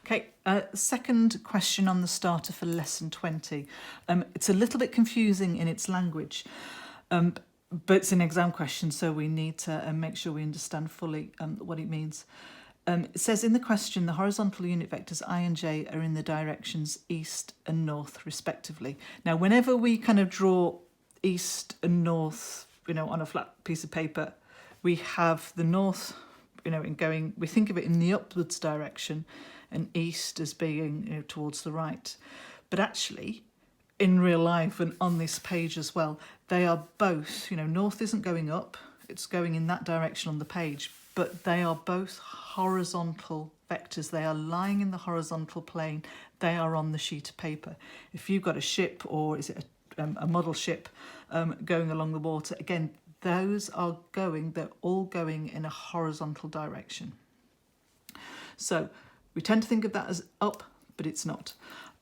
Okay, second question on the starter for lesson 20. It's a little bit confusing in its language, but it's an exam question, so we need to make sure we understand fully what it means. It says in the question, the horizontal unit vectors I and j are in the directions east and north, respectively. Now, whenever we kind of draw east and north, on a flat piece of paper, we have the north, in going, we think of it in the upwards direction, and east as being, towards the right. But actually, in real life and on this page as well, they are both, north isn't going up, it's going in that direction on the page, but they are both horizontal vectors. They are lying in the horizontal plane. They are on the sheet of paper. If you've got a ship, or is it a model ship going along the water, again, those are they're all going in a horizontal direction. So we tend to think of that as up, but it's not.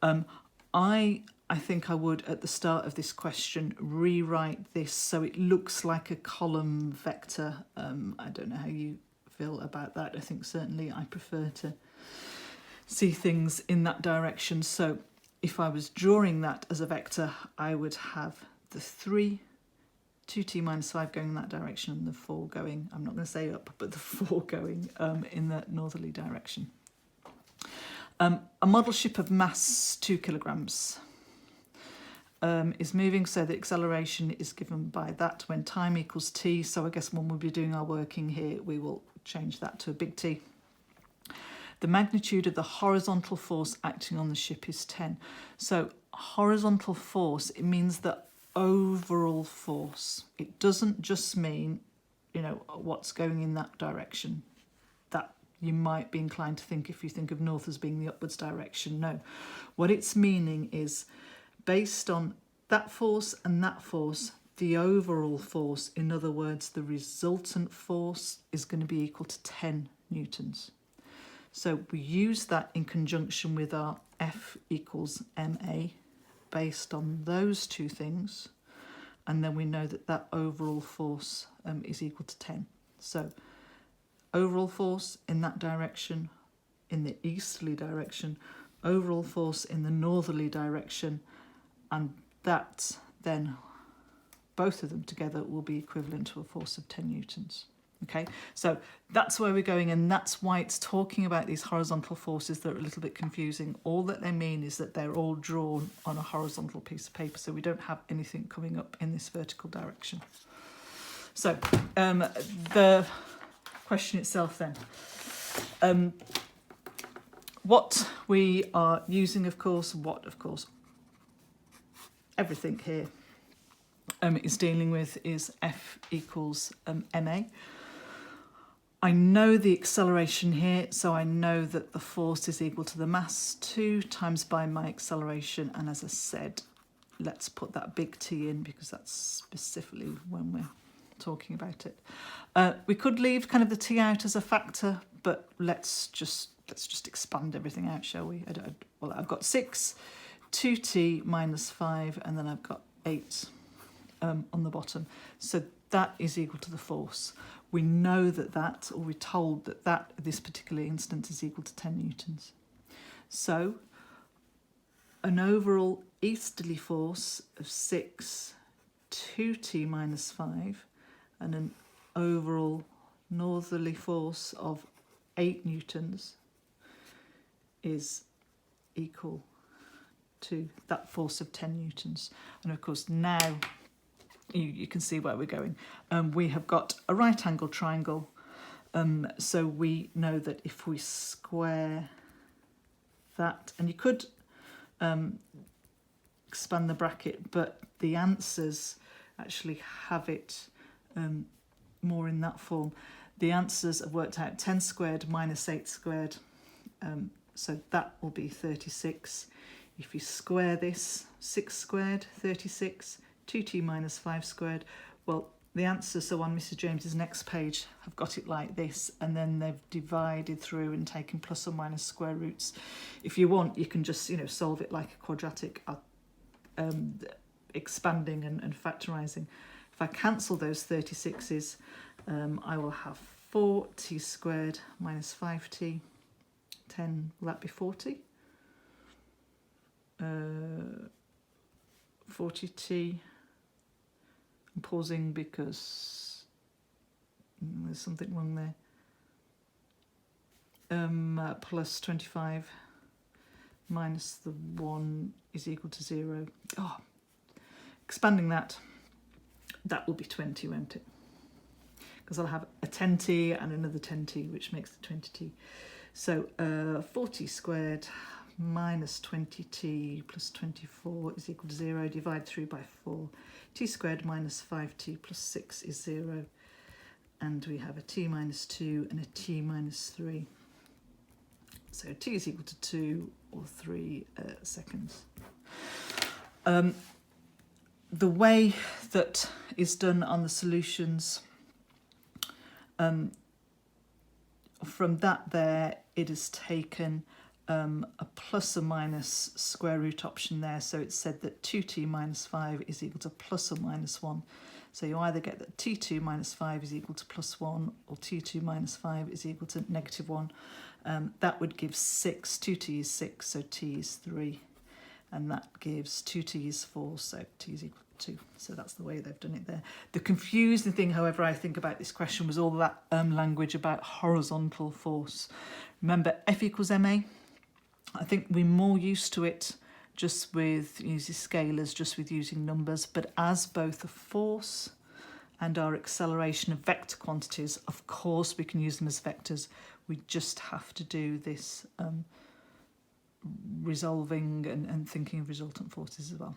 I think I would, at the start of this question, rewrite this so it looks like a column vector. I don't know how you feel about that. I think certainly I prefer to see things in that direction. So if I was drawing that as a vector, I would have the 3, 2t minus 5 going in that direction, and the 4 going, I'm not going to say up, but the 4 going in the northerly direction. A model ship of mass 2 kilograms is moving, so the acceleration is given by that when time equals t. So I guess when we'll be doing our working here, we will change that to a big T. The magnitude of the horizontal force acting on the ship is 10. So horizontal force, it means the overall force. It doesn't just mean, what's going in that direction. That you might be inclined to think if you think of north as being the upwards direction. No. What it's meaning is based on that force and that force, the overall force, in other words, the resultant force, is going to be equal to 10 newtons. So we use that in conjunction with our F equals ma based on those two things, and then we know that that overall force is equal to 10. So overall force in that direction, in the easterly direction, overall force in the northerly direction, and that then, both of them together, will be equivalent to a force of 10 newtons. Okay, so that's where we're going, and that's why it's talking about these horizontal forces that are a little bit confusing. All that they mean is that they're all drawn on a horizontal piece of paper, so we don't have anything coming up in this vertical direction. So the question itself then. What we are using, of course, everything here is dealing with is F equals ma. I know the acceleration here, so I know that the force is equal to the mass 2 times by my acceleration, and as I said, let's put that big T in because that's specifically when we're talking about it. We could leave kind of the T out as a factor, but let's just expand everything out, shall we? Well, I've got 6, 2t minus 5, and then I've got 8 on the bottom. So that is equal to the force. We know that, or we're told that this particular instance is equal to 10 newtons. So an overall easterly force of 6, 2t minus 5, and an overall northerly force of 8 newtons is equal to that force of 10 newtons. And of course now you can see where we're going. We have got a right angle triangle, so we know that if we square that, and you could expand the bracket, but the answers actually have it more in that form. The answers have worked out 10 squared minus 8 squared, so that will be 36. If you square this, 6 squared, 36, 2t minus 5 squared, well, the answer, so on Mrs. James's next page, have got it like this, and then they've divided through and taken plus or minus square roots. If you want, you can just, solve it like a quadratic, expanding and factorising. If I cancel those 36's, I will have 4t squared minus 5t 10, will that be 40? 40t. I'm pausing because there's something wrong there. Plus 25 minus the 1 is equal to 0. Oh, expanding that will be 20, won't it? Because I'll have a 10t and another 10t, which makes the 20t. So 40 squared minus 20t plus 24 is equal to 0. Divide through by 4. T squared minus 5t plus 6 is 0. And we have a t minus 2 and a t minus 3. So t is equal to 2 or 3 seconds. The way that is done on the solutions, from that there, it has taken a plus or minus square root option there. So it's said that 2t minus 5 is equal to plus or minus 1. So you either get that t2 minus 5 is equal to plus 1 or t2 minus 5 is equal to negative 1. That would give 6. 2t is 6, so t is 3. And that gives 2t is 4, so t is equal to 2. So that's the way they've done it there. The confusing thing, however, I think about this question was all that language about horizontal force. Remember, F equals ma? I think we're more used to it just with using scalars, just with using numbers. But as both a force and our acceleration of vector quantities, of course we can use them as vectors. We just have to do this resolving and thinking of resultant forces as well.